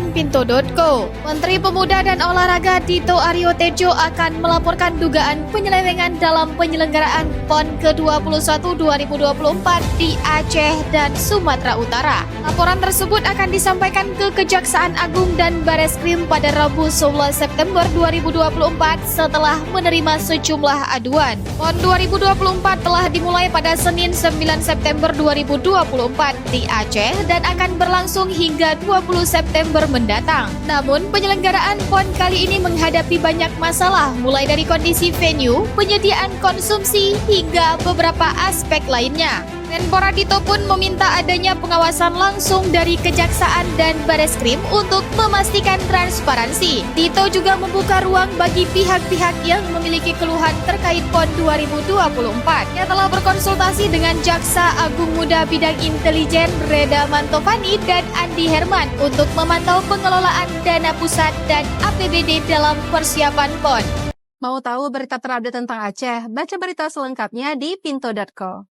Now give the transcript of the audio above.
laman pinto.co. Menteri Pemuda dan Olahraga Dito Aryo Tejo akan melaporkan dugaan penyelewengan dalam penyelenggaraan PON ke-21 2024 di Aceh dan Sumatera Utara. Laporan tersebut akan disampaikan ke Kejaksaan Agung dan Bareskrim pada Rabu 11 September 2024 setelah menerima sejumlah aduan. PON 2024 telah dimulai pada Senin 9 September 2024 di Aceh dan akan berlangsung hingga 20 September mendatang. Namun, penyelenggaraan PON kali ini menghadapi banyak masalah, mulai dari kondisi venue, penyediaan konsumsi, hingga beberapa aspek lainnya. Menpora Dito pun meminta adanya pengawasan langsung dari Kejaksaan dan Bareskrim untuk memastikan transparansi. Dito juga membuka ruang bagi pihak-pihak yang memiliki keluhan terkait PON 2024. Ia telah berkonsultasi dengan Jaksa Agung Muda Bidang Intelijen Reda Mantovani dan Andi Herman untuk memantau pengelolaan dana pusat dan APBD dalam persiapan PON. Mau tahu berita terupdate tentang Aceh? Baca berita selengkapnya di pinto.co.